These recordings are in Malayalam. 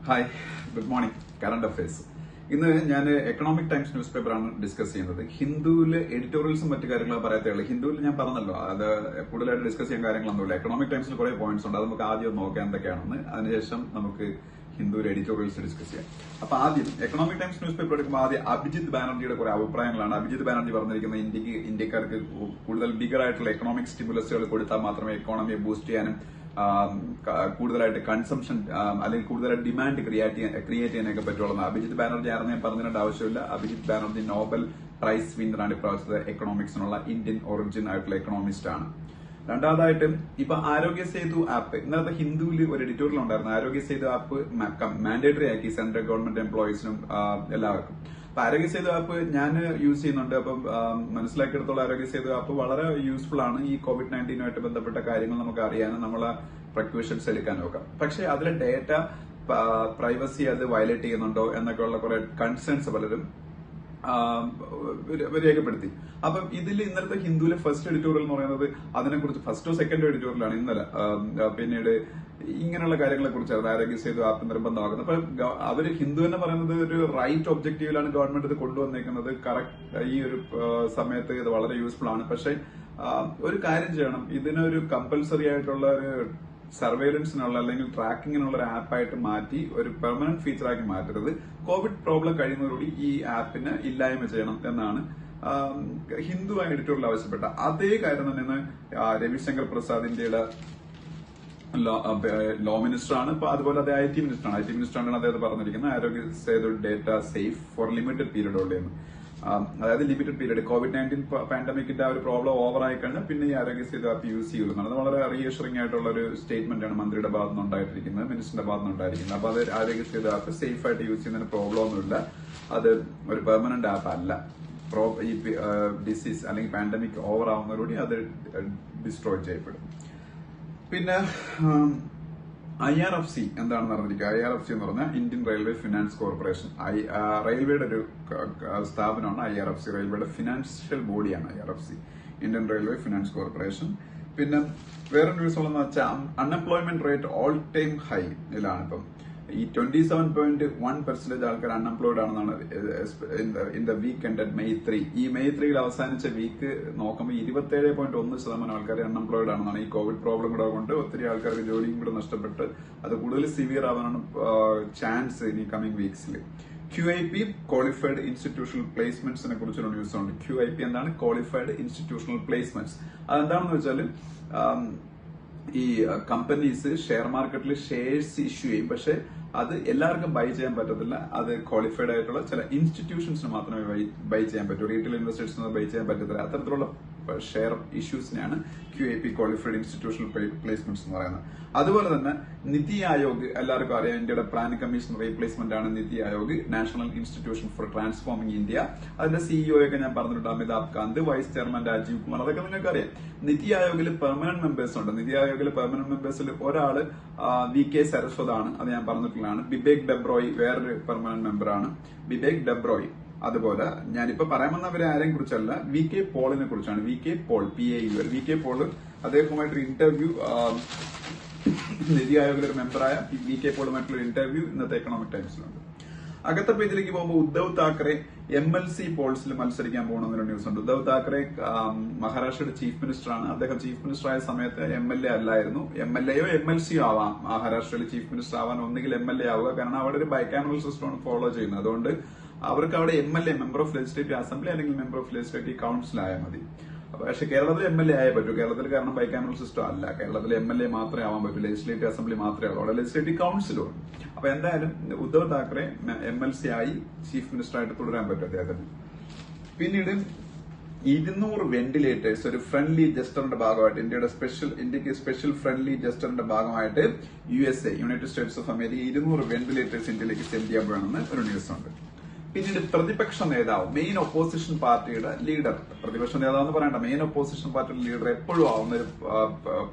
Hi, good morning. Current affairs. ഇന്ന് ഞാൻ എക്കണോമിക് ടൈംസ് ന്യൂസ് പേപ്പറാണ് ഡിസ്കസ് ചെയ്യുന്നത്. ഹിന്ദുവിൽ എഡിറ്റോറിയൽസും മറ്റു കാര്യങ്ങളും പറയത്തേ ഉള്ളൂ. ഹിന്ദുവിൽ ഞാൻ പറഞ്ഞല്ലോ, അത് കൂടുതലായിട്ട് ഡിസ്കസ് ചെയ്യാൻ കാര്യങ്ങളൊന്നുമില്ല. എക്കണോമിക് ടൈംസിൽ കുറെ പോയിന്റ്സ് ഉണ്ട്, അത് നമുക്ക് ആദ്യം നോക്കാം എന്തൊക്കെയാണെന്ന്. അതിനുശേഷം നമുക്ക് ഹിന്ദുവിൽ എഡിറ്റോറിയൽസ് ഡിസ്കസ് ചെയ്യാം. അപ്പൊ ആദ്യം എക്കണോമിക് ടൈംസ് ന്യൂസ് പേപ്പർ എടുക്കുമ്പോൾ ആദ്യം അഭിജിത് ബാനർജിയുടെ കുറെ അഭിപ്രായങ്ങളാണ്. അഭിജിത് ബാനർജി പറഞ്ഞിരിക്കുന്നത് ഇന്ത്യക്കാർക്ക് കൂടുതൽ ബിഗർ ആയിട്ടുള്ള എക്കണോമിക് സ്റ്റിമുലസുകൾ കൊടുത്താൽ മാത്രമേ എക്കോണമിയെ ബൂസ്റ്റ് ചെയ്യാനും കൂടുതലായിട്ട് കൺസംഷൻ അല്ലെങ്കിൽ കൂടുതലായിട്ട് ഡിമാൻഡ് ക്രിയേറ്റ് ചെയ്യാനൊക്കെ പറ്റുള്ളൂ. അഭിജിത് ബാനർജി ആണെന്ന് ഞാൻ പറഞ്ഞിട്ട് ആവശ്യമില്ല. അഭിജിത് ബാനർജി നോബൽ പ്രൈസ് വിന്നറാണ് ഇപ്രാവശ്യത്തെ എക്കണോമിക്സിനുള്ള ഇന്ത്യൻ ഒറിജിൻ ആയിട്ടുള്ള എക്കണോമിസ്റ്റ് ആണ്. രണ്ടാമതായിട്ട് ഇപ്പൊ ആരോഗ്യ സേതു ആപ്പ്, ഇന്നത്തെ ഹിന്ദുവിൽ ഒരു എഡിറ്റോറിയൽ ഉണ്ടായിരുന്നു. ആരോഗ്യ സേതു ആപ്പ് മാൻഡേറ്ററി ആക്കി സെൻട്രൽ ഗവൺമെന്റ് എംപ്ലോയീസിനും എല്ലാവർക്കും. അപ്പൊ ആരോഗ്യ സേതു ആപ്പ് ഞാൻ യൂസ് ചെയ്യുന്നുണ്ട്. അപ്പം മനസ്സിലാക്കിയെടുത്തോളം ആരോഗ്യ സേതു ആപ്പ് വളരെ യൂസ്ഫുൾ ആണ്. ഈ COVID-19 ബന്ധപ്പെട്ട കാര്യങ്ങൾ നമുക്ക് അറിയാനും നമ്മളെ പ്രിക്കോഷൻസ് എടുക്കാനും ഒക്കെ. പക്ഷെ അതിലെ ഡേറ്റ പ്രൈവസി അത് വയലേറ്റ് ചെയ്യുന്നുണ്ടോ എന്നൊക്കെയുള്ള കുറെ കൺസേൺസ് പലരും രേഖപ്പെടുത്തി. അപ്പം ഇതിൽ ഇന്നലത്തെ ഹിന്ദുവിലെ ഫസ്റ്റ് എഡിറ്റോറിയൽ എന്ന് പറയുന്നത് അതിനെക്കുറിച്ച് ഫസ്റ്റോ സെക്കൻഡോ എഡിറ്റോറിയലാണ് ഇന്നലെ. പിന്നീട് ഇങ്ങനെയുള്ള കാര്യങ്ങളെ കുറിച്ചാണ് ആരോഗ്യ സേതു ആപ്പ് നിർബന്ധമാക്കുന്നത്. അപ്പൊ അവര് ഹിന്ദു എന്ന് പറയുന്നത് ഒരു റൈറ്റ് ഒബ്ജക്റ്റീവിലാണ് ഗവൺമെന്റ് ഇത് കൊണ്ടുവന്നേക്കുന്നത്. കറക്റ്റ് ഈ ഒരു സമയത്ത് ഇത് വളരെ യൂസ്ഫുൾ ആണ്. പക്ഷെ ഒരു കാര്യം ചെയ്യണം, ഇതിനൊരു കമ്പൽസറി ആയിട്ടുള്ള ഒരു സർവൈലൻസിനുള്ള അല്ലെങ്കിൽ ട്രാക്കിങ്ങിനുള്ള ഒരു ആപ്പായിട്ട് മാറ്റി ഒരു പെർമനന്റ് ഫീച്ചറാക്കി മാറ്റരുത്. കോവിഡ് പ്രോബ്ലം കഴിയുന്നതോടുകൂടി ഈ ആപ്പിന് ഇല്ലായ്മ ചെയ്യണം എന്നാണ് ഹിന്ദു എഡിറ്റോറിയൽ ആവശ്യപ്പെട്ട അതേ കാര്യം തന്നെയാണ് രവിശങ്കർ പ്രസാദ്, ഇന്ത്യയുടെ ലോ മിനിസ്റ്റർ ആണ്. ഇപ്പൊ അതുപോലെ അത് IT മിനിസ്റ്ററാണ്. IT മിനിസ്റ്ററാണ് അദ്ദേഹം പറഞ്ഞിരിക്കുന്നത് Aarogya Setu data safe for limited period ഉള്ളതെന്ന്. അതായത് ലിമിറ്റഡ് പീരീഡ് COVID-19 പാൻഡമിക്കിന്റെ ആ ഒരു പ്രോബ്ലം ഓവർ ആയി കഴിഞ്ഞാൽ പിന്നെ ഈ ആരോഗ്യ സേതു ആപ്പ് യൂസ് ചെയ്യുന്നതാണ്. അത് വളരെ റീഅഷറിംഗ് ആയിട്ടുള്ള ഒരു സ്റ്റേറ്റ്മെന്റ് ആണ് മന്ത്രിയുടെ ഭാഗത്ത് നിന്നുണ്ടായിരിക്കുന്നത്, മിനിസ്റ്ററിന്റെ ഭാഗത്ത് നിന്നുണ്ടായിരിക്കുന്നത്. അപ്പൊ അത് ആരോഗ്യ സേതു ആപ്പ് സേഫ് ആയിട്ട് യൂസ് ചെയ്യുന്നതിന് പ്രോബ്ലം ഒന്നുമില്ല. അത് ഒരു പെർമനന്റ് ആപ്പ് അല്ല. ഈ ഡിസീസ് അല്ലെങ്കിൽ പാൻഡമിക് ഓവർ ആവുന്നതോടുകൂടി അത് ഡിസ്ട്രോയ് ചെയ്യപ്പെടും. പിന്നെ IRFC എന്താണെന്ന് അറിഞ്ഞിരിക്കുക. IRFC എന്ന് പറഞ്ഞാൽ ഇന്ത്യൻ റെയിൽവേ ഫിനാൻസ് കോർപ്പറേഷൻ. റെയിൽവേയുടെ ഒരു സ്ഥാപനമാണ് IRFC. റെയിൽവേയുടെ ഫിനാൻഷ്യൽ ബോഡിയാണ് IRFC, Indian railway finance corporation. പിന്നെ വേറെ ന്യൂസ് ഉള്ളതെന്ന് വെച്ചാൽ unemployment rate all time high ഇതിലാണ്. ഇപ്പം ഈ 27.1% ആൾക്കാർ അൺഎംപ്ലോയിഡ് ആണെന്നാണ് in the week ended May 3. ഈ May 3 അവസാനിച്ച വീക്ക് നോക്കുമ്പോൾ 27.1% ആൾക്കാർ അൺഎംപ്ലോയിഡ് ആണെന്നാണ്. ഈ കോവിഡ് പ്രോബ്ലം കൂടെ കൊണ്ട് ഒത്തിരി ആൾക്കാർക്ക് ജോലിയും കൂടെ നഷ്ടപ്പെട്ട് അത് കൂടുതൽ സിവിയർ ആവാനാണ് ചാൻസ് ഇനി കമ്മിങ് വീക്സിൽ. QIP ക്വാളിഫൈഡ് ഇൻസ്റ്റിറ്റ്യൂഷണൽ പ്ലേസ്മെന്റ്സിനെ കുറിച്ചൊരു ന്യൂസ് ഉണ്ട്. QIP എന്താണ്? Qualified institutional placements. അതെന്താണെന്ന് വെച്ചാൽ ഈ കമ്പനീസ് ഷെയർ മാർക്കറ്റിൽ ഷെയർസ് ഇഷ്യൂ ചെയ്യും. പക്ഷെ അത് എല്ലാവർക്കും ബൈ ചെയ്യാൻ പറ്റത്തില്ല. അത് ക്വാളിഫൈഡ് ആയിട്ടുള്ള ചില ഇൻസ്റ്റിറ്റ്യൂഷൻസിന് മാത്രമേ ബൈ ചെയ്യാൻ പറ്റൂ. റീറ്റെയിൽ ഇൻവെസ്റ്റേഴ്സിന് ബൈ ചെയ്യാൻ പറ്റത്തില്ല. അത്തരത്തിലുള്ള ഷെയർ ഇഷ്യൂസിനെയാണ് QIP ക്വാളിഫൈഡ് ഇൻസ്റ്റിറ്റ്യൂഷണൽ പ്ലേസ്മെന്റ്സ് എന്ന് പറയുന്നത്. അതുപോലെ തന്നെ നിതി ആയോഗ് എല്ലാവർക്കും അറിയാം, ഇന്ത്യയുടെ പ്ലാനിംഗ് കമ്മീഷൻ റീപ്ലേസ്മെന്റ് ആണ് NITI Aayog, national institution for transforming India. അതിന്റെ CEO ഒക്കെ ഞാൻ പറഞ്ഞിട്ടുണ്ട്, അമിതാഭ് കാന്ത്. Vice chairman Rajeev Kumar. അതൊക്കെ നിങ്ങൾക്ക് അറിയാം. നിതി ആയോഗിൽ പെർമനന്റ് മെമ്പേഴ്സ് ഉണ്ട്. നിതി ആയോഗിൽ പെർമനന്റ് മെമ്പേഴ്സിൽ ഒരാള് VK സരസ്വത് ആണ്, അത് ഞാൻ പറഞ്ഞിട്ടുള്ളതാണ്. ബിബേക് ഡെബ്രോയ് വേറൊരു പെർമനന്റ് മെമ്പറാണ്, ബിബേക് ഡെബ്രോയ്. അതുപോലെ ഞാനിപ്പോ പറയാമെന്നവരെ ആരെയും കുറിച്ചല്ല, VK പോളിനെ കുറിച്ചാണ്. VK Paul, PAUL. VK Paul അദ്ദേഹവുമായിട്ടൊരു ഇന്റർവ്യൂ, നിതി ആയോഗിലെ ഒരു മെമ്പറായ VK പോളുമായിട്ടുള്ള ഇന്റർവ്യൂ ഇന്നത്തെ എക്കണോമിക് ടൈംസിലുണ്ട്. അകത്തെ പേജിലേക്ക് പോകുമ്പോൾ ഉദ്ധവ് താക്കറെ MLC പോൾസിൽ മത്സരിക്കാൻ പോകുന്നൊരു ന്യൂസ് ഉണ്ട്. ഉദ്ധവ് താക്കറെ മഹാരാഷ്ട്രയുടെ ചീഫ് മിനിസ്റ്ററാണ്. അദ്ദേഹം ചീഫ് മിനിസ്റ്റർ ആയ സമയത്ത് MLA അല്ലായിരുന്നു. MLAയോ MLCയോ ആവാം. മഹാരാഷ്ട്രയിൽ ചീഫ് മിനിസ്റ്റർ ആവാൻ ഒന്നുകിൽ MLA ആവുക, കാരണം അവിടെ ഒരു ബൈക്കാമറൽ സിസ്റ്റമാണ് ഫോളോ ചെയ്യുന്നത്. അതുകൊണ്ട് അവർക്ക് അവിടെ MLA, member of legislative assembly അല്ലെങ്കിൽ മെമ്പർ ഓഫ് ലെജിസ്ലേറ്റീവ് കൌൺസിൽ ആയാൽ മതി. പക്ഷെ കേരളത്തിൽ MLA ആയേ പറ്റൂ. കേരളത്തിൽ കാരണം ബൈക്കാമറൽ സിസ്റ്റം അല്ല. കേരളത്തിൽ MLA മാത്രമേ ആവാൻ പറ്റൂ, ലെജിസ്ലേറ്റീവ് അസംബ്ലി മാത്രമേ ആവുള്ളൂ. അവിടെ ലെജിസ്ലേറ്റീവ് കൌൺസിലും ഉണ്ട്. അപ്പൊ എന്തായാലും ഉദ്ധവ് താക്കറെ MLC ആയി ചീഫ് മിനിസ്റ്റർ ആയിട്ട് തുടരാൻ പറ്റും അദ്ദേഹത്തിന്. പിന്നീട് 200 വെന്റിലേറ്റേഴ്സ് ഒരു ഫ്രണ്ട്ലി ജസ്റ്ററിന്റെ ഭാഗമായിട്ട് ഇന്ത്യക്ക് സ്പെഷ്യൽ ഫ്രണ്ട്ലി ജസ്റ്ററിന്റെ ഭാഗമായിട്ട് USA, United States of America 200 ventilators ഇന്ത്യയിലേക്ക് സെൻഡ് ചെയ്യാൻ പോകണമെന്ന് ഒരു ന്യൂസ് ഉണ്ട്. പിന്നീട് പ്രതിപക്ഷ നേതാവ്, മെയിൻ ഒപ്പോസിഷൻ പാർട്ടിയുടെ ലീഡർ, പ്രതിപക്ഷ നേതാവ് എന്ന് പറയണ്ട, മെയിൻ ഒപ്പോസിഷൻ പാർട്ടിയുടെ ലീഡർ എപ്പോഴും ആവുന്ന ഒരു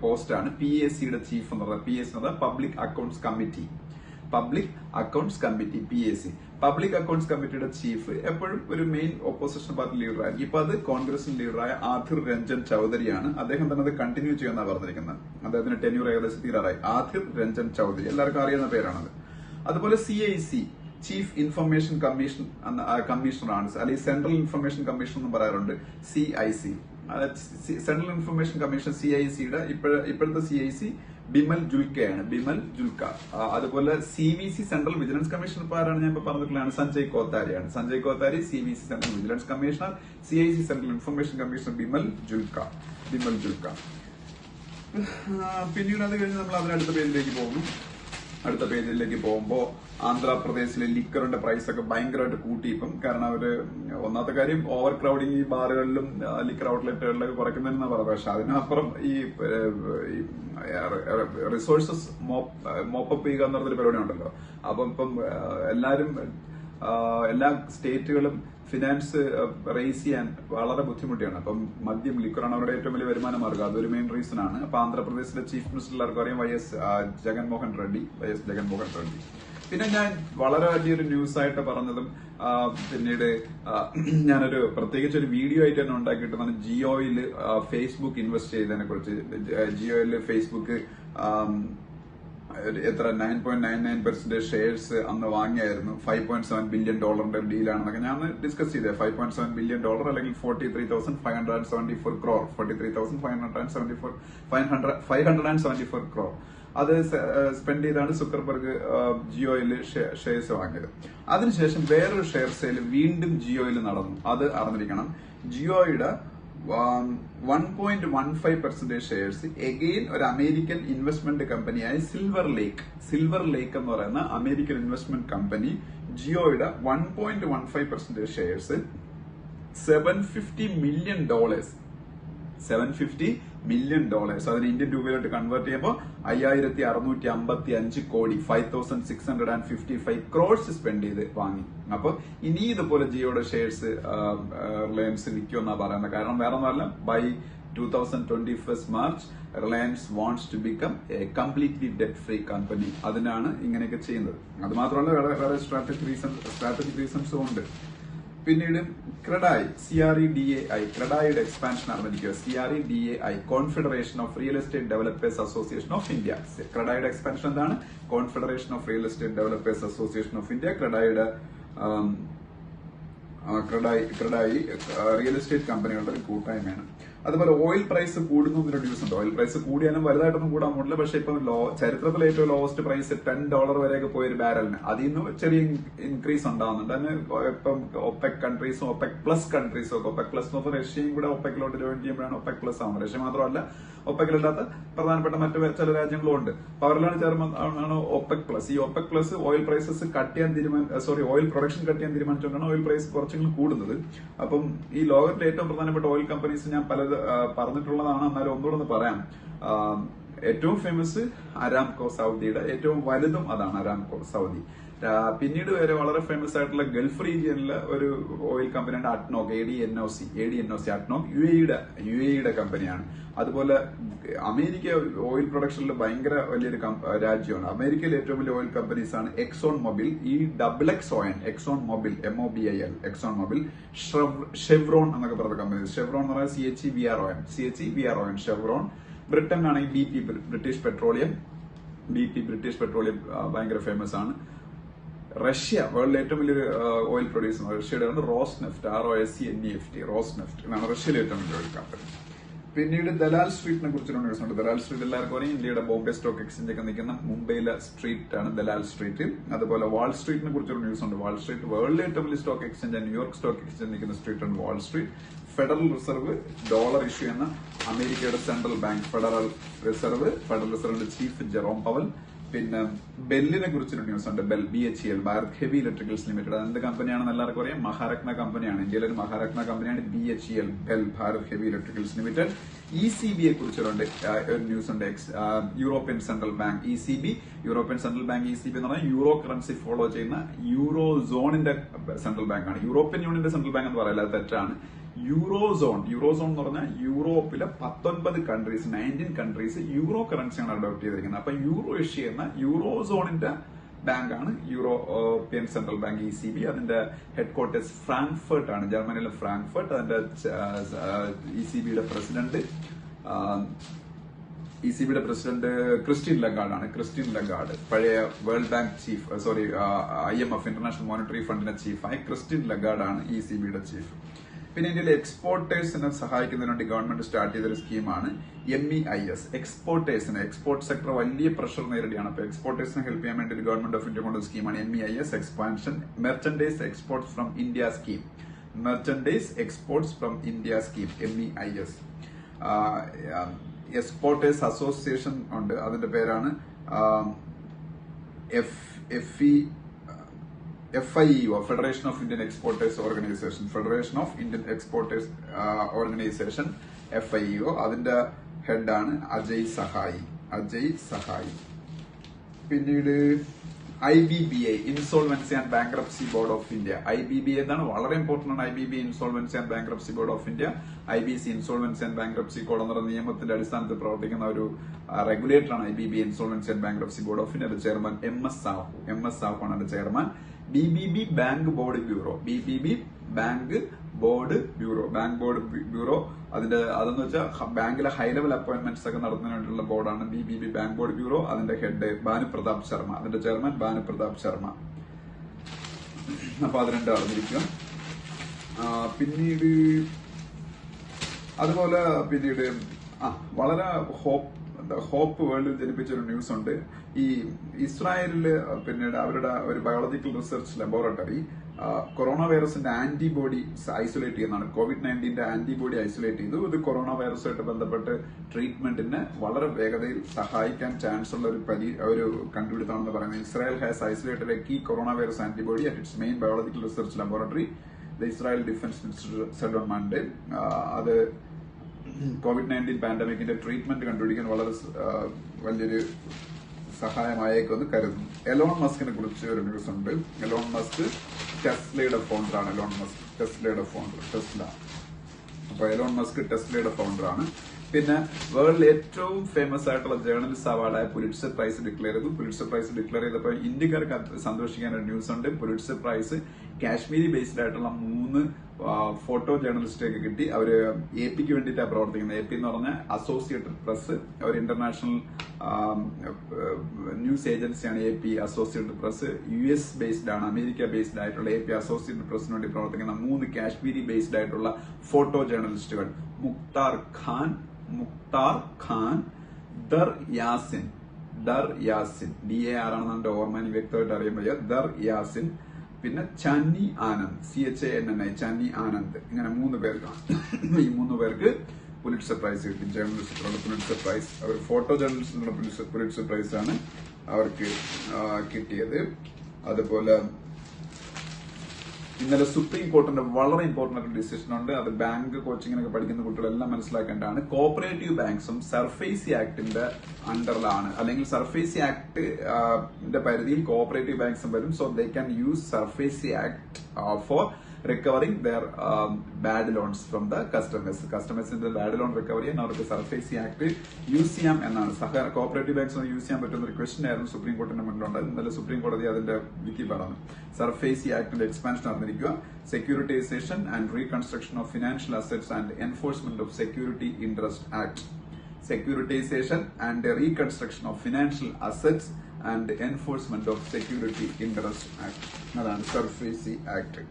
പോസ്റ്റാണ് PACയുടെ ചീഫ് എന്ന് പറയുന്നത്. PAC എന്ന് പറഞ്ഞാൽ public accounts committee. PAC public accounts കമ്മിറ്റിയുടെ ചീഫ് എപ്പോഴും ഒരു മെയിൻ ഓപ്പോസിഷൻ പാർട്ടി ലീഡറായിരിക്കും. ഇപ്പൊ അത് കോൺഗ്രസിന്റെ ലീഡറായ ആധിർ രഞ്ജൻ ചൌധരിയാണ്. അദ്ദേഹം തന്നെ അത് കണ്ടിന്യൂ ചെയ്യുമെന്നാണ് പറഞ്ഞിരിക്കുന്നത്. അദ്ദേഹത്തിന്റെ ടെന്യൂർ ഏകദേശം തീരാറായി. ആധിർ രഞ്ജൻ ചൌധരി എല്ലാവർക്കും അറിയുന്ന പേരാണത്. അതുപോലെ CIC ചീഫ് ഇൻഫർമേഷൻ കമ്മീഷണറാണ്, അല്ലെങ്കിൽ സെൻട്രൽ ഇൻഫർമേഷൻ കമ്മീഷൻ എന്ന് പറയാറുണ്ട്. CIC സെൻട്രൽ ഇൻഫർമേഷൻ കമ്മീഷൻ CICയുടെ ഇപ്പോഴത്തെ CIC ബിമൽ ജുൽക്കയാണ്, ബിമൽ ജുൽക്ക. അതുപോലെ CVC സെൻട്രൽ വിജിലൻസ് കമ്മീഷണർ ഇപ്പൊ ആരാണ് ഞാൻ ഇപ്പൊ പറഞ്ഞിട്ടുള്ളതാണ്, സഞ്ജയ് കോത്താരിയാണ്. Sanjay Kothari CVC central vigilance commissioner, CIC central information commissioner Bimal Julka. പിന്നീട് അത് കഴിഞ്ഞ് നമ്മൾ അതിനടുത്ത പേജിലേക്ക് പോകുന്നു. അടുത്ത പേജിലേക്ക് പോകുമ്പോൾ ആന്ധ്രാപ്രദേശിലെ ലിക്കറിന്റെ പ്രൈസ് ഒക്കെ ഭയങ്കരമായിട്ട് കൂട്ടിയിപ്പം. കാരണം അവര് ഒന്നാമത്തെ കാര്യം ഓവർ ക്രൗഡിങ് ഈ ബാറുകളിലും ലിക്കർ ഔട്ട്ലെറ്റുകളിലൊക്കെ കുറയ്ക്കുന്നതെന്നാണ് പറയുന്നത്. പക്ഷെ അതിനപ്പുറം ഈ റിസോഴ്സസ് മോപ്പപ്പ് ചെയ്യുക എന്ന് പറഞ്ഞൊരു പരിപാടി ഉണ്ടല്ലോ. അപ്പം ഇപ്പം എല്ലാ സ്റ്റേറ്റുകളും ഫിനാൻസ് റേസ് ചെയ്യാൻ വളരെ ബുദ്ധിമുട്ടിയാണ്. അപ്പം മദ്യം, ലിക്കറാണ് അവരുടെ ഏറ്റവും വലിയ വരുമാന മാർഗം. അതൊരു മെയിൻ റീസൺ ആണ്. അപ്പൊ ആന്ധ്രാപ്രദേശിലെ ചീഫ് മിനിസ്റ്റർ എല്ലാവർക്കും അറിയാം, വൈ എസ് ജഗൻമോഹൻ റെഡ്ഡി. പിന്നെ ഞാൻ വളരെ വലിയൊരു ന്യൂസ് ആയിട്ട് പറഞ്ഞതും പിന്നീട് ഞാനൊരു പ്രത്യേകിച്ച് ഒരു വീഡിയോ ആയിട്ട് തന്നെ ഉണ്ടാക്കിയിട്ടാണ് ജിയോയിൽ ഫേസ്ബുക്ക് ഇൻവെസ്റ്റ് ചെയ്തതിനെ കുറിച്ച്. ജിയോയിൽ ഫേസ്ബുക്ക് എത്ര 9.99% ഷെയർസ് അന്ന് വാങ്ങിയായിരുന്നു. $5.7 ബില്യൺ ഡീലാണെന്നൊക്കെ ഞാൻ ഡിസ്കസ് ചെയ്തത്. $5.7 ബില്യൺ അല്ലെങ്കിൽ 43,574 crore, 43,574 crore അത് സ്പെൻഡ് ചെയ്താണ് സുക്കർബർഗ് ജിയോയിൽ ഷെയർസ് വാങ്ങിയത്. അതിനുശേഷം വേറൊരു ഷെയർ സെയിൽ വീണ്ടും ജിയോയിൽ നടന്നു. അത് അറിഞ്ഞിരിക്കണം. ജിയോയുടെ 1.15% ഷെയർസ് എഗെയിൻ ഒരു അമേരിക്കൻ ഇൻവെസ്റ്റ്മെന്റ് കമ്പനിയായ സിൽവർ ലേക്ക് എന്ന് പറയുന്ന അമേരിക്കൻ ഇൻവെസ്റ്റ്മെന്റ് കമ്പനി ജിയോയുടെ 1.15% ഷെയർസ് $750 million അതിന് ഇന്ത്യൻ രൂപയിലോട്ട് കൺവേർട്ട് ചെയ്യുമ്പോൾ 5,655 കോടി 5,655 crores സ്പെൻഡ് ചെയ്ത് വാങ്ങി. അപ്പൊ ഇനി ഇതുപോലെ ജിയോയുടെ ഷെയർസ് റിലയൻസ് വിൽക്കുമെന്നാ പറയുന്നത്. കാരണം വേറെ ഒന്നുമല്ല, by 2021 March Reliance wants to become a completely debt free company. അതിനാണ് ഇങ്ങനെയൊക്കെ ചെയ്യുന്നത്. അത് മാത്രമല്ല വേറെ സ്ട്രാറ്റജിക് റീസൺസും ഉണ്ട്. പിന്നീട് ക്രെഡായി, CREDAI, ക്രെഡായിയുടെ എക്സ്പാൻഷൻ അറിഞ്ഞിരിക്കുക. CREDAI, confederation of real estate developers association of India. ക്രെഡായിയുടെ expansion എന്താണ്? Confederation of real estate developers association of India. CREDAI real estate കമ്പനികളുടെ ഒരു കൂട്ടായ്മയാണ്. അതുപോലെ ഓയിൽ പ്രൈസ് കൂടുന്നു എന്നൊരു ന്യൂസ് ഉണ്ട്. ഓയിൽ പ്രൈസ് കൂടിയാലും വലുതായിട്ടൊന്നും കൂടാൻ പോകില്ല. പക്ഷെ ഇപ്പം ചരിത്രത്തിലെ ഏറ്റവും ലോവസ്റ്റ് പ്രൈസ് $10 വരെയൊക്കെ പോയൊരു ബാരലിന് അതിൽ നിന്ന് ചെറിയ ഇൻക്രീസ് ഉണ്ടാവുന്നുണ്ട്. അതിന് ഇപ്പം ഒപെക് കൺട്രീസും ഒപെക് പ്ലസ് കൺട്രീസും ഒക്കെ, ഒപെക് പ്ലസ് എന്ന് പറഞ്ഞാൽ റഷ്യയും കൂടെ ഒപെക്കിലോട്ട് ജോയിൻ ചെയ്യുമ്പോഴാണ് ഒപെക് പ്ലസ് ആവുന്നത്. റഷ്യ മാത്രമല്ല, ഒപെക്കിലല്ലാത്ത പ്രധാനപ്പെട്ട മറ്റു ചില രാജ്യങ്ങളും ഉണ്ട്. അപ്പൊ അവരെല്ലാം ചേർന്നാണ് ഒപെക് പ്ലസ്. ഈ OPEC plus oil prices oil production cut ചെയ്യാൻ തീരുമാനിച്ചുകൊണ്ടാണ് ഓയിൽ പ്രൈസ് കുറച്ചെങ്കിലും കൂടുന്നത്. അപ്പം ഈ ലോകത്തിലെ ഏറ്റവും പ്രധാനപ്പെട്ട ഓയിൽ കമ്പനീസ് ഞാൻ പലത് പറഞ്ഞിട്ടുള്ളതാണ്. എന്നാലും ഒന്നുകൂടെ പറയാം. ഏറ്റവും ഫേമസ് അരാംകോ സൗദിയുടെ, ഏറ്റവും വലുതും അതാണ് അരാംകോ സൗദി. പിന്നീട് വരെ വളരെ ഫേമസ് ആയിട്ടുള്ള ഗൾഫ് റീജിയനിലെ ഒരു ഓയിൽ കമ്പനിയാണ് അഡ്നോക്, ADNOC അഡ്നോക്, UAEയുടെ കമ്പനിയാണ്. അതുപോലെ അമേരിക്ക ഓയിൽ പ്രൊഡക്ഷനിൽ ഭയങ്കര വലിയൊരു രാജ്യമാണ്. അമേരിക്കയിലെ ഏറ്റവും വലിയ ഓയിൽ കമ്പനീസ് ആണ് Exxon Mobil, Exxon Mobil, MOBIL, Exxon Mobil, Chevron എന്നൊക്കെ പറയുന്ന കമ്പനീസ്. ഷെവ്രോൺ എന്ന് പറയുന്നത് CHEVRON, ഷെവ്രോൺ. ബ്രിട്ടൻ ആണെങ്കിൽ BP, ബ്രിട്ടീഷ് പെട്രോളിയം ഭയങ്കര ഫേമസ് ആണ്. റഷ്യ വേൾഡിലെ ഏറ്റവും വലിയൊരു ഓയിൽ പ്രൊഡ്യൂസർ റഷ്യയുടെ റോസ്നെഫ്റ്റ്, ROSCNEFT, റോസ്നെഫ്റ്റ് എന്നാണ് റഷ്യയിലെ ഏറ്റവും വലിയ ഓയിൽ കമ്പനി. പിന്നീട് ദലാൽ സ്ട്രീറ്റിനെ കുറിച്ചൊരു ന്യൂസ് ഉണ്ട്. ദലാൽ സ്ട്രീറ്റ് എല്ലാവർക്കും അറിയാം, ഇന്ത്യയുടെ ബോംബെ സ്റ്റോക്ക് എക്സ്ചേഞ്ച് ഒക്കെ നിൽക്കുന്ന മുംബൈയിലെ സ്ട്രീറ്റ് ആണ് ദലാൽ സ്ട്രീറ്റ്. അതുപോലെ വാൾ സ്ട്രീറ്റിനെ കുറിച്ചൊരു ന്യൂസ് ഉണ്ട്. വാൾ സ്ട്രീറ്റ് വേൾഡിലെ ഏറ്റവും വലിയ stock exchange, New York stock exchange നിൽക്കുന്ന സ്ട്രീറ്റ് ആണ് wall street. Federal reserve dollar issue എന്ന അമേരിക്കയുടെ സെൻട്രൽ ബാങ്ക്, ഫെഡറൽ റിസർവിന്റെ ചീഫ് ജെറോം പവൽ. പിന്നെ ബെല്ലിനെ കുറിച്ചൊരു ന്യൂസ് ഉണ്ട്. BHEL, Bharat heavy electricals limited. അതെന്ത് കമ്പനിയാണെന്ന് എല്ലാവർക്കും അറിയാം, മഹാരത്ന കമ്പനിയാണ്. ഇന്ത്യയിലെ ഒരു മഹാരത്ന കമ്പനിയാണ് BHEL, Bharat heavy electricals limited. ECBയെ കുറിച്ചൊരു ന്യൂസ് ഉണ്ട്. യൂറോപ്യൻ സെൻട്രൽ ബാങ്ക് ECB എന്ന് പറഞ്ഞാൽ യൂറോ കറൻസി ഫോളോ ചെയ്യുന്ന യൂറോ സോണിന്റെ സെൻട്രൽ ബാങ്കാണ്. യൂറോപ്യൻ യൂണിയന്റെ സെൻട്രൽ ബാങ്ക് എന്ന് പറയില്ല, തെറ്റാണ്. യൂറോ സോൺ എന്ന് പറഞ്ഞാൽ യൂറോപ്പിലെ 19 കൺട്രീസ് യൂറോ കറൻസിയാണ് അഡോപ്റ്റ് ചെയ്തിരിക്കുന്നത്. അപ്പൊ യൂറോ ഇഷ്യൂ ചെയ്യുന്ന യൂറോ സോണിന്റെ ബാങ്കാണ് യൂറോപ്യൻ സെൻട്രൽ ബാങ്ക് ECB. അതിന്റെ ഹെഡ്ക്വാർട്ടേഴ്സ് ഫ്രാങ്ക്ഫർട്ട് ആണ്, ജർമ്മനിയിലെ ഫ്രാങ്ക്ഫർട്ട്. അതിന്റെ ECBയുടെ പ്രസിഡന്റ് ECBയുടെ പ്രസിഡന്റ് ക്രിസ്റ്റീൻ ലഗാർഡ് ആണ്. ക്രിസ്റ്റീൻ ലഗാർഡ് പഴയ world bank chief, IMF international monetary ഫണ്ടിന്റെ ചീഫായ ക്രിസ്റ്റീൻ ലഗാർഡ് ആണ് ECBയുടെ ചീഫ്. പിന്നെ ഇന്ത്യയിലെ എക്സ്പോർട്ടേഴ്സിനെ സഹായിക്കുന്നതിന് വേണ്ടി ഗവൺമെന്റ് സ്റ്റാർട്ട് ചെയ്തൊരു സ്കീമാണ് MEIS. എക്സ്പോർട്ടേഴ്സിന്, എക്സ്പോർട്ട് സെക്ടർ വലിയ പ്രഷർ നേരിടുകയാണ്. അപ്പൊ എക്സ്പോർട്ടേഴ്സിനെ ഹെൽപ്പ് ചെയ്യാൻ വേണ്ടി ഗവൺമെന്റ് ഓഫ് ഇന്ത്യ കൊണ്ട സ്കീമാണ് MEIS, expansion merchandise exports from India scheme. Merchandise exports from India scheme, MEIS. Exporters association ഉണ്ട്, അതിന്റെ പേരാണ് FIEO, federation of Indian exporters organisation. Federation of Indian exporters organisation, FIEO. അതിന്റെ ഹെഡാണ് അജയ് സഹായി. പിന്നീട് IBBI, insolvency and bankruptcy board of India. IBBI എന്താണ്? വളരെ ഇമ്പോർട്ടന്റ് ആണ്. IBBI, insolvency and bankruptcy board of India. IBC, insolvency and bankruptcy code എന്ന നിയമത്തിന്റെ അടിസ്ഥാനത്തിൽ പ്രവർത്തിക്കുന്ന ഒരു റെഗുലേറ്ററാണ് IBBI, insolvency and bankruptcy board of India. Chairman MS Sahu ആണ് അതിന്റെ chairman. BBB, bank board bureau. BBB, bank board bureau. അതെന്ന് വെച്ചാൽ ബാങ്കിലെ ഹൈ ലെവൽ അപ്പോയിന്റ്മെന്റ്സ് ഒക്കെ നടത്തുന്നതിന് വേണ്ടിയുള്ള ബോർഡാണ് BBB, ബാങ്ക് ബോർഡ് ബ്യൂറോ. അതിന്റെ ഹെഡ് ഭാനുപ്രതാപ് ശർമ്മ, അതിന്റെ ചെയർമാൻ ഭാനുപ്രതാപ് ശർമ്മ. അപ്പൊ അത് രണ്ടും അറിഞ്ഞിരിക്കുക. അതുപോലെ വളരെ ഹോപ്പ് വേൾഡിൽ ജനിപ്പിച്ച ഒരു ന്യൂസ് ഉണ്ട്. ഈ ഇസ്രായേലില് പിന്നീട് അവരുടെ ഒരു ബയോളജിക്കൽ റിസർച്ച് ലബോറട്ടറി കൊറോണ വൈറസിന്റെ ആന്റിബോഡി ഐസൊലേറ്റ് ചെയ്യുന്നതാണ്. COVID-19 ആന്റിബോഡി ഐസൊലേറ്റ് ചെയ്തു. ഇത് കൊറോണ വൈറസുമായിട്ട് ബന്ധപ്പെട്ട് ട്രീറ്റ്മെന്റിന് വളരെ വേഗതയിൽ സഹായിക്കാൻ ചാൻസ് ഉള്ള ഒരു കണ്ടുപിടുത്തമാണെന്ന് പറയുന്നത്. Israel has isolated a key corona virus antibody at its main biological research laboratory, the Israel defence minister said on Monday. അത് COVID-19 പാൻഡമിക്കിന്റെ ട്രീറ്റ്മെന്റ് കണ്ടുപിടിക്കാൻ വളരെ വലിയൊരു സഹായമായേക്കെന്ന് കരുതുന്നു. എലോൺ മസ്കിനെ കുറിച്ച് ഒരു ന്യൂസ് ഉണ്ട്. എലോൺ മസ്ക് ടെസ്ലയുടെ ഫൗണ്ടറാണ്. ടെസ്ല. അപ്പൊ എലോൺ മസ്ക് ടെസ്ലയുടെ ഫൗണ്ടറാണ്. പിന്നെ വേൾഡിൽ ഏറ്റവും ഫേമസ് ആയിട്ടുള്ള ജേർണലിസ്റ്റ് അവാർഡായ പുലിറ്റ്സർ പ്രൈസ് ഡിക്ലെയർ ചെയ്തു. പുലിറ്റ്സർ പ്രൈസ് ഡിക്ലെയർ ചെയ്തപ്പോൾ ഇന്ത്യക്കാർക്ക് സന്തോഷിക്കാൻ ഒരു ന്യൂസ് ഉണ്ട്. പുലിറ്റ്സർ പ്രൈസ് കാശ്മീരി ബേസ്ഡ് ആയിട്ടുള്ള 3 ഫോട്ടോ ജേർണലിസ്റ്റൊക്കെ കിട്ടി. അവര് APക്ക് വേണ്ടിയിട്ടാണ് പ്രവർത്തിക്കുന്നത്. AP എന്ന് പറഞ്ഞ അസോസിയേറ്റഡ് പ്രസ്, ഒരു ഇന്റർനാഷണൽ ന്യൂസ് ഏജൻസിയാണ് AP associated press. US based ആണ്, അമേരിക്ക ബേസ്ഡ് ആയിട്ടുള്ള AP അസോസിയേറ്റഡ് പ്രസിന് വേണ്ടി പ്രവർത്തിക്കുന്ന 3 കാശ്മീരി ബേസ്ഡ് ആയിട്ടുള്ള ഫോട്ടോ ജേർണലിസ്റ്റുകൾ മുക്താർ ഖാൻ, ദർ യാസിൻ, DAR ആണെന്ന് എന്റെ ഓർമ്മ, എനിക്ക് വ്യക്തമായിട്ട് അറിയാൻ ദർ യാസിൻ. പിന്നെ ചന്നി ആനന്ദ്, CHANNI, ചന്നി ആനന്ദ്. ഇങ്ങനെ 3 പേർക്കാണ്. ഈ 3 പേർക്ക് പുലിറ്റ്സർ പ്രൈസ് കിട്ടി. ജേർണലിസ്റ്റിനുള്ള പുലിറ്റ്സർ പ്രൈസ്, അവർ ഫോട്ടോ ജേർണലിസ്റ്റിനുള്ള പുലിറ്റ്സർ പ്രൈസ് ആണ് അവർക്ക് കിട്ടിയത്. അതുപോലെ ഇന്നലെ സുപ്രീം കോർട്ടിന്റെ വളരെ ഇമ്പോർട്ടന്റ് ആയിട്ടുള്ള ഡിസിഷൻ ഉണ്ട്. അത് ബാങ്ക് കോച്ചിങ്ങിനൊക്കെ പഠിക്കുന്ന കുട്ടികളെല്ലാം മനസ്സിലാക്കേണ്ടതാണ്. കോഓപ്പറേറ്റീവ് ബാങ്ക്സും സർഫേസി ആക്ടിന്റെ അണ്ടറിലാണ്, അല്ലെങ്കിൽ സർഫേസി ആക്ടിന്റെ പരിധിയിൽ കോഓപ്പറേറ്റീവ് ബാങ്ക്സും വരും. So they can use SARFAESI act for recovering their bad loans from the കസ്റ്റമേഴ്സിന്റെ ബാഡ് ലോൺ റിക്കവർ ചെയ്യാൻ അവർക്ക് സർഫേസി ആക്ട് യൂസ് ചെയ്യാം എന്നാണ്. കോഓപ്പറേറ്റീവ് ബാങ്ക്സ് യൂസ് ചെയ്യാൻ പറ്റുന്ന ഒരു ക്വസ്റ്റൻ ആയിരുന്നു സുപ്രീം കോടതിന്റെ മുന്നിലുണ്ട്. ഇന്നലെ സുപ്രീം കോടതി അതിന്റെ വിധി പറഞ്ഞു. സർഫേസി ആക്ടിന്റെ എക്സ്പാൻഷൻ അറിഞ്ഞിരിക്കുക. Securitisation and reconstruction of financial assets and enforcement of security interest act. Securitisation and reconstruction of financial assets and enforcement of security interest act. അതാണ് സർഫേസി ആക്ട്.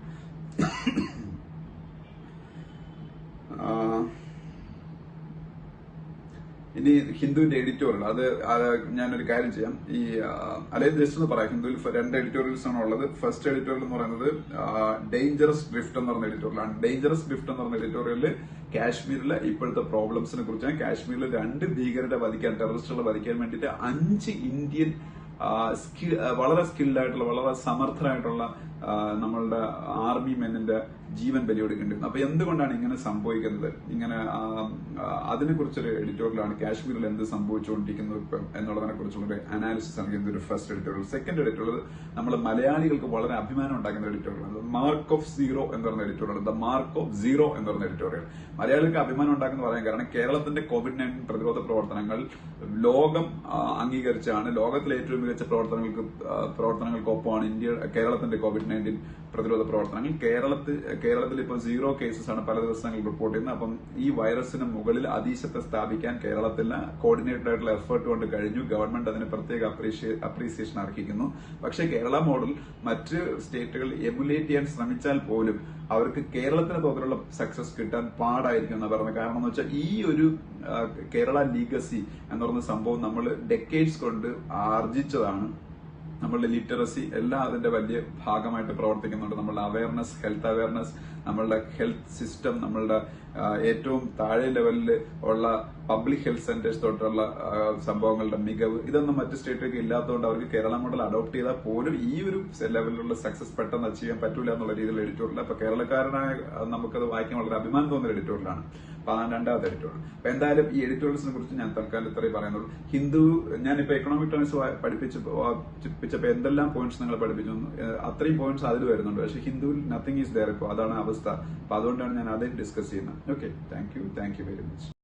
ഇനി ഹിന്ദുവിന്റെ എഡിറ്റോറിയൽ, അത് ഞാനൊരു കാര്യം ചെയ്യാം. ഈ അല്ലെങ്കിൽ ജസ്റ്റ് ഒന്ന് പറയാം. ഹിന്ദുവിൽ 2 എഡിറ്റോറിയൽസ് ആണ് ഉള്ളത്. ഫസ്റ്റ് എഡിറ്റോറിയൽ എന്ന് പറയുന്നത് ഡേഞ്ചറസ് ഡ്രിഫ്റ്റ് എന്ന് പറഞ്ഞ എഡിറ്റോറിയലാണ്. ഡേഞ്ചറസ് ഡ്രിഫ്റ്റ് എന്ന് പറഞ്ഞ എഡിറ്റോറിയലില് കാശ്മീരിലെ ഇപ്പോഴത്തെ പ്രോബ്ലംസിനെ കുറിച്ചാണ്. കാശ്മീരിൽ 2 ഭീകരരെ വധിക്കാൻ, ടെററിസ്റ്റുകളെ വധിക്കാൻ വേണ്ടിയിട്ട് 5 ഇന്ത്യൻ വളരെ സ്കിൽഡ് ആയിട്ടുള്ള, വളരെ സമർത്ഥരായിട്ടുള്ള നമ്മളുടെ ആർമി മെന്നിന്റെ ജീവൻ ബലികൊടുക്കേണ്ടിരുന്നു. അപ്പൊ എന്തുകൊണ്ടാണ് ഇങ്ങനെ സംഭവിക്കുന്നത്? ഇങ്ങനെ അതിനെ കുറിച്ചൊരു എഡിറ്റോറിയലാണ്. കാശ്മീരിൽ എന്ത് സംഭവിച്ചുകൊണ്ടിരിക്കുന്നത് ഇപ്പം എന്നുള്ളതിനെ കുറിച്ചുള്ള അനാലിസിസ് ആണ് ഇതിന്റെ ഫസ്റ്റ് എഡിറ്റോറിയൽ. സെക്കൻഡ് എഡിറ്റോറിയൽ നമ്മൾ മലയാളികൾക്ക് വളരെ അഭിമാനം ഉണ്ടാക്കുന്ന എഡിറ്റോറിയൽ, മാർക്ക് ഓഫ് സീറോ എന്ന് പറയുന്ന editorial. The mark of zero എന്ന് പറയുന്ന എഡിറ്റോറിയൽ മലയാളികൾക്ക് അഭിമാനം ഉണ്ടാക്കുന്ന പറയാൻ കാരണം കേരളത്തിന്റെ COVID-19 പ്രതിരോധ പ്രവർത്തനങ്ങൾ ലോകം അംഗീകരിച്ചാണ്. ലോകത്തിലെ ഏറ്റവും മികച്ച പ്രവർത്തനങ്ങൾക്കൊപ്പമാണ് കേരളത്തിന്റെ COVID-19 പ്രതിരോധ പ്രവർത്തനങ്ങൾ. കേരളത്തിൽ ഇപ്പോൾ 0 കേസസ് ആണ് പല ദിവസങ്ങളിൽ റിപ്പോർട്ട് ചെയ്യുന്നത്. അപ്പം ഈ വൈറസിന് മുകളിൽ അതീശത്തെ സ്ഥാപിക്കാൻ കേരളത്തിന് കോർഡിനേറ്റഡ് ആയിട്ടുള്ള എഫേർട്ട് കൊണ്ട് കഴിഞ്ഞു. ഗവൺമെന്റ് അതിന് പ്രത്യേക അപ്രീസിയേഷൻ അർഹിക്കുന്നു. പക്ഷേ കേരള മോഡൽ മറ്റ് സ്റ്റേറ്റുകൾ എമുലേറ്റ് ചെയ്യാൻ ശ്രമിച്ചാൽ പോലും അവർക്ക് കേരളത്തിന് തോതിലുള്ള സക്സസ് കിട്ടാൻ പാടായിരിക്കും എന്ന് പറഞ്ഞത്. കാരണം എന്ന് വെച്ചാൽ ഈ ഒരു കേരള ലീഗസി എന്ന് പറയുന്ന സംഭവം നമ്മൾ ഡെക്കേഡ്സ് കൊണ്ട് ആർജിച്ചതാണ്. നമ്മളുടെ ലിറ്ററസി എല്ലാം അതിന്റെ വലിയ ഭാഗമായിട്ട് പ്രവർത്തിക്കുന്നുണ്ട്. നമ്മളുടെ അവയർനെസ്, ഹെൽത്ത് അവയർനെസ്, നമ്മളുടെ ഹെൽത്ത് സിസ്റ്റം, നമ്മളുടെ ഏറ്റവും താഴെ ലെവലിൽ ഉള്ള പബ്ലിക് ഹെൽത്ത് സെന്റേഴ്സ് തൊട്ടുള്ള സംഭവങ്ങളുടെ മികവ്, ഇതൊന്നും മറ്റ് സ്റ്റേറ്റുകൾക്ക് ഇല്ലാത്തതുകൊണ്ട് അവർക്ക് കേരള മോഡൽ അഡോപ്റ്റ് ചെയ്താൽ പോലും ഈ ഒരു ലെവലിലുള്ള സക്സസ് പെട്ടെന്ന് അച്ചീവ് ചെയ്യാൻ പറ്റൂല എന്നുള്ള രീതിയിൽ എഡിറ്റോറിയൽ. അപ്പൊ കേരളക്കാരനായ നമുക്കത് വായിക്കാൻ വളരെ അഭിമാനം തോന്നുന്ന എഡിറ്റോറിയലാണ്. അപ്പൊ അതാണ് രണ്ടാമത്തെ എഡിറ്റോറിയൽ. അപ്പൊ എന്തായാലും ഈ എഡിറ്റോറിയൽസിനെ കുറിച്ച് ഞാൻ തൽക്കാലം ഇത്രയും പറയുന്നുള്ളൂ. ഹിന്ദു, ഞാനിപ്പോ എക്കണോമിക് ടേംസ് പഠിപ്പിച്ചപ്പോ എന്തെല്ലാം പോയിന്റ്സ് നിങ്ങൾ പഠിപ്പിച്ചു, അത്രയും പോയിന്റ്സ് അതിൽ വരുന്നുണ്ട്. പക്ഷെ ഹിന്ദുവിൽ നത്തിങ് ഈസ് ദയർ. ഇപ്പോൾ അതാണ് അവസ്ഥ. അപ്പൊ അതുകൊണ്ടാണ് ഞാൻ അതേ ഡിസ്കസ് ചെയ്യുന്നത്. Okay, thank you very much.